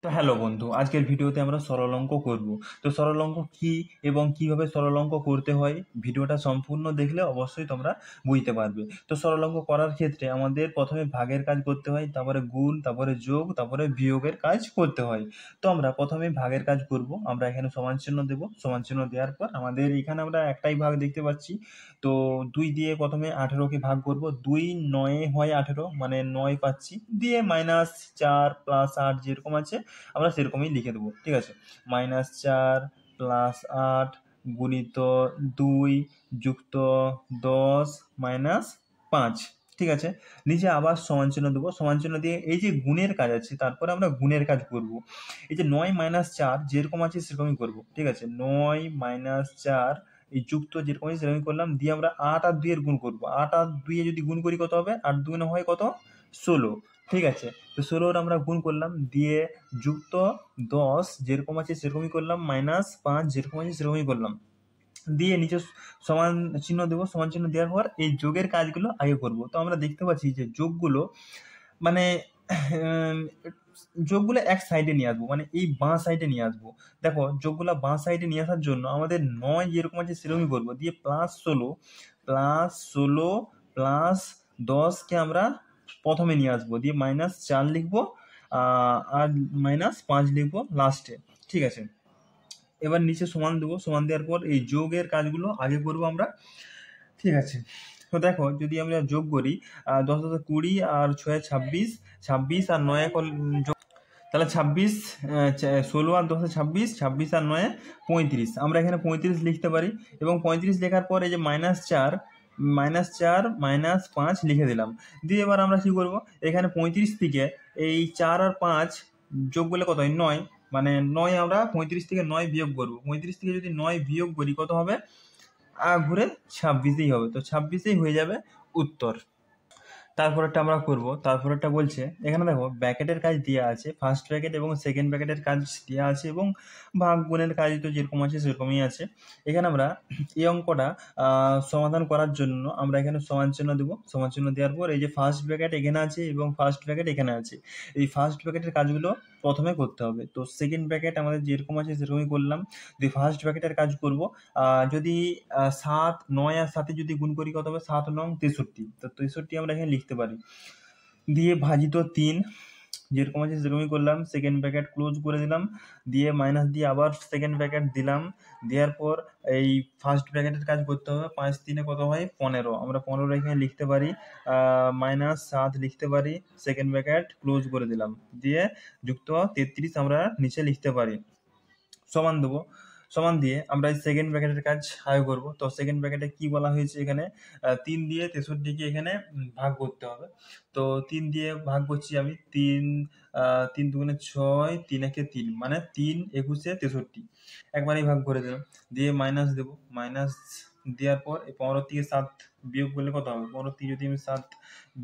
তো হ্যালো বন্ধু, আজকের ভিডিওতে আমরা সরল অঙ্ক করব। তো সরল অঙ্ক কি এবং কিভাবে সরল অঙ্ক করতে হয়, ভিডিওটা সম্পূর্ণ দেখলে অবশ্যই তোমরা বুঝতে পারবে। তো সরল অঙ্ক করার ক্ষেত্রে আমাদের প্রথমে ভাগের কাজ করতে হয়, তারপরে গুণ, তারপরে যোগ, তারপরে বিয়োগের কাজ করতে হয়। তো আমরা প্রথমে ভাগের কাজ করব। আমরা এখানে সমান চিহ্ন দেব, সমান চিহ্ন দেওয়ার পর আমাদের এখানে আমরা একটাই ভাগ দেখতে পাচ্ছি। তো 2 দিয়ে প্রথমে 18কে ভাগ করব। 2 9 হয় 18, মানে 9 পাচ্ছি, দিয়ে -4 +8 যেরকম আছে আমরা সেরকমই লিখে দেবো। ঠিক আছে, -4 +8 গুণিত 2 যুক্ত 10 -5। ঠিক আছে, নিচে আবার সমান চিহ্ন দেবো। সমান চিহ্ন দিয়ে এই যে গুণের কাজ আছে, তারপরে আমরা গুণের কাজ করব। এই যে 9 -4 যেরকম আছে সেরকমই করব। ঠিক আছে, 9 -4 এই যুক্ত যেরকম আছে সেরকমই করলাম, দিয়ে আমরা 8 আর 2 এর গুণ করব। 8 আর 2 এ যদি গুণ করি কত হবে? 8 2 হয় কত? 16। ঠিক আছে, তো 16 আমরা গুণ করলাম, দিয়ে যুক্ত 10 যেরকম আছে সেরকমই করলাম, -5 যেরকম আছে সেরকমই করলাম, দিয়ে নিচে সমান চিহ্ন দেবো। সমান চিহ্ন দেওয়ার পর এই যোগের কাজগুলো আগে করব। তো আমরা দেখতে পাচ্ছি যে যোগগুলো মানে যোগগুলো এক সাইডে নিয়ে আসবো, মানে এই বাঁ সাইডে নিয়ে আসবো। দেখো, যোগগুলো বাঁ সাইডে নিয়ে আসার জন্য আমাদের 9 যেরকম আছে সেরকমই করবো, দিয়ে +16 +10কে আমরা প্রথমে নিয়ে আসবো, দিয়ে -4 লিখবো, আর -5 লিখবো লাস্টে। ঠিক আছে, এবার নিচে সমান দেবো। সমান দেওয়ার পর এই যোগের কাজগুলো আগে করবো আমরা। ঠিক আছে, তো দেখো, যদি আমরা যোগ করি 10 10 20 আর 6 26, 26 আর 9 যোগ, তাহলে 26, 16 আর 10 26, 26 আর 9 35। আমরা এখানে 35 লিখতে পারি, এবং 35 লেখার পর এই যে -4 -5 লিখে দিলাম। দিয়ে এবার আমরা কি করব? এখানে 35 থেকে এই 4 আর 5 যোগ করলে কত হয়? 9। মানে 9 আমরা 35 থেকে 9 বিয়োগ করবো। 35 থেকে যদি 9 বিয়োগ করি কত হবে? ঘুরে 26ই হবে। তো 26ই হয়ে যাবে উত্তর। তারপরেরটা আমরা করব। তারপরেরটা বলছে, এখানে দেখো ব্র্যাকেটের কাজ দেওয়া আছে, ফার্স্ট ব্র্যাকেট এবং সেকেন্ড ব্র্যাকেটের কাজ দেওয়া আছে, এবং ভাগ গুণের কাজ তো যেরকম আছে সেরকমই আছে। এখানে আমরা এই অঙ্কটা সমাধান করার জন্য আমরা এখানে সমান চিহ্ন দেবো। সমান চিহ্ন দেওয়ার পর এই যে ফার্স্ট ব্র্যাকেট এখানে আছে এবং ফার্স্ট ব্র্যাকেট এখানে আছে, এই ফার্স্ট ব্র্যাকেটের কাজগুলো প্রথমে করতে হবে। তো সেকেন্ড ব্র্যাকেট আমাদের যেরকম আছে সেরকমই করলাম, দিয়ে ফার্স্ট ব্র্যাকেটের কাজ করব। যদি 7 9 আর 7 যদি গুণ করি কত হবে? 7 9 63। তো 63 আমরা এখানে লিখতে পারি, দিয়ে ভাজিত 3 যেরকম আছে সেরকমই করলাম। সেকেন্ড ব্র্যাকেট ক্লোজ করে দিলাম, দিয়ে মাইনাস দিয়ে আবার সেকেন্ড ব্র্যাকেট দিলাম। দেওয়ার পর এই ফার্স্ট ব্র্যাকেটের কাজ করতে হবে। 5 3 কত হয়? 15। আমরা 15 এখানে লিখতে পারি, -7 লিখতে পারি, সেকেন্ড ব্র্যাকেট ক্লোজ করে দিলাম, দিয়ে যুক্ত 33 আমরা নিচে লিখতে পারি। সমান দেবো। সমান দিয়ে আমরা এই সেকেন্ড ব্র্যাকেটের কাজ আগে করবো। তো সেকেন্ড ব্র্যাকেটে কি বলা হয়েছে? এখানে 3 দিয়ে 63কে এখানে ভাগ করতে হবে। তো 3 দিয়ে ভাগ করছি আমি। 3 দুগুণে 6, 3 একে 3, মানে 3 21 63। একবারেই ভাগ করে দিলাম, দিয়ে মাইনাস দেবো। মাইনাস দেওয়ার পর এই 15 থেকে 7 বিয়োগ করলে কত হবে? 15 থেকে যদি আমি 7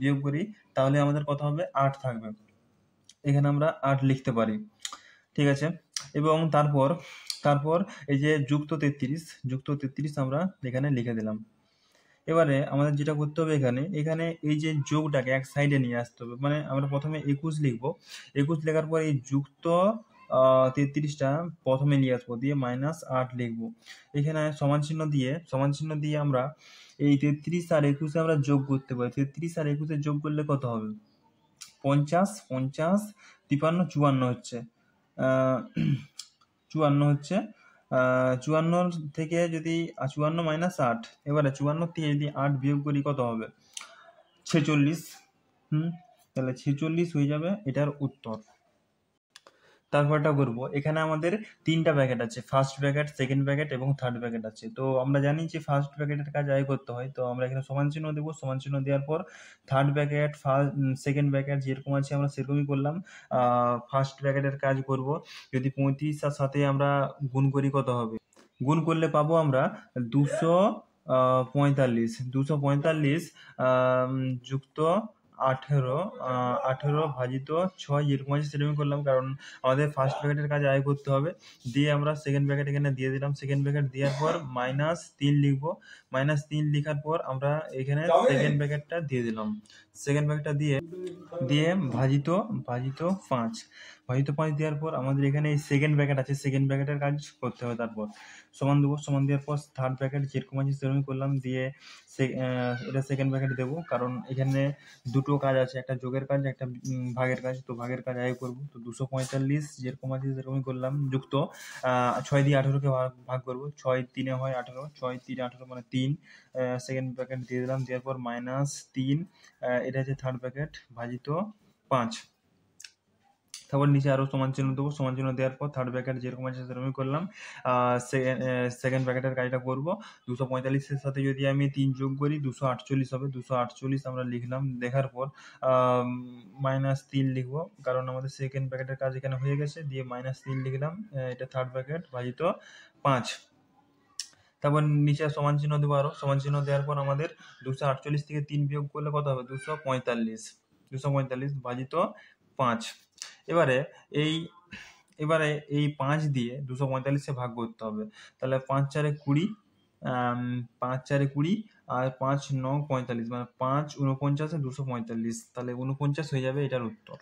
বিয়োগ করি তাহলে আমাদের কত হবে? 8 থাকবে। এখানে আমরা 8 লিখতে পারি। ঠিক আছে, এবং তারপর তারপর এই যে যুক্ত 33 আমরা এখানে লিখে দিলাম। এবারে আমাদের যেটা করতে হবে, এখানে এই যে যোগটাকে এক সাইডে নিয়ে আসতে হবে। মানে আমরা প্রথমে 21 লিখবো। 21 লেখার পর এই যুক্ত 33টা প্রথমে নিয়ে আসবো, দিয়ে -8 লিখবো। এখানে সমান চিহ্ন দিয়ে আমরা এই 33 আর 21 আমরা যোগ করতে পারি। 33 আর 21 যোগ করলে কত হবে? 50 50 53 54 হচ্ছে। 54 হচ্ছে। 54 থেকে যদি 54 -8, এবারে 54 থেকে যদি 8 বিয়োগ করি কত হবে? 46। তাহলে 46 হয়ে যাবে এটার উত্তর। তারপরটা করবো, এখানে আমাদের 3টা ব্র্যাকেট আছে, ফার্স্ট ব্র্যাকেট, সেকেন্ড ব্র্যাকেট এবং থার্ড ব্র্যাকেট আছে। তো আমরা জানি যে ফার্স্ট ব্র্যাকেটের কাজ আগে করতে হয়। তো আমরা এখানে সমান চিহ্ন দেবো। সমান চিহ্ন দেওয়ার পর থার্ড ব্র্যাকেট, সেকেন্ড ব্র্যাকেট যেরকম আছে আমরা সেরকমই করলাম। ফার্স্ট ব্র্যাকেটের কাজ করব। যদি 35 আর সাথে আমরা গুণ করি কত হবে? গুণ করলে পাবো আমরা 245। 245 যুক্ত 18, 18 ভাজিত 6 যেরকম আছে সেরকমই করলাম, কারণ আমাদের ফার্স্ট ব্র্যাকেটের কাজ আগে করতে হবে। দিয়ে আমরা সেকেন্ড ব্র্যাকেট এখানে দিয়ে দিলাম। সেকেন্ড ব্র্যাকেট দেওয়ার পর -3 লিখবো। -3 লেখার পর আমরা এখানে সেকেন্ড ব্র্যাকেটটা দিয়ে দিলাম। সেকেন্ড ব্র্যাকেটটা দিয়ে ভাজিত 5। ভাজিত 5 দেওয়ার পর আমাদের এখানে এই সেকেন্ড ব্র্যাকেট আছে, সেকেন্ড ব্র্যাকেটের কাজ করতে হবে। তারপর সমান দেবো, সমান দেওয়ার পর থার্ড ব্র্যাকেট যেরকম আছে সেরকমই করলাম, দিয়ে এটা সেকেন্ড ব্র্যাকেট দেবো, কারণ এখানে দুটো কাজ আছে, একটা যোগের কাজ, একটা ভাগের কাজ। তো ভাগের কাজ আগে করবো, তো 245 যেরকম আছে সেরকমই করলাম, যুক্ত 6 দিয়ে 18কে ভাগ করবো, 6 3 হয় 18, 6 3 18 মানে 3, সেকেন্ড ব্র্যাকেট দিয়ে দিলাম, দেওয়ার পর -3, এটা হচ্ছে থার্ড ব্র্যাকেট, ভাজিত 5। তারপর নিচে আরো সমান চিহ্ন দেবো, সমান চিহ্ন দেওয়ার পর থার্ড ব্র্যাকেট যেরকম আছে সেরকমই করলাম, সেকেন্ড ব্র্যাকেটের কাজটা করবো। 245-এর সাথে যদি আমি 3 যোগ করি 248 হবে, 248 আমরা লিখলাম। দেখার পর -3 লিখবো, কারণ আমাদের সেকেন্ড ব্র্যাকেটের কাজ এখানে হয়ে গেছে, দিয়ে -3 লিখলাম, এটা থার্ড ব্র্যাকেট ভাজিত 5। তারপর নিচে সমান চিহ্ন দেবো, আরো সমান চিহ্ন দেওয়ার পর আমাদের 248 থেকে 3 বিয়োগ করলে কত হবে, 245 ভাজিত 5। এবারে এই 5 দিয়ে 245-কে ভাগ করতে হবে, তাহলে 5 4 20, 5 4 20 আর 5 9 45, মানে 5 49 আর 245, তাহলে 49 হয়ে যাবে এটার উত্তর।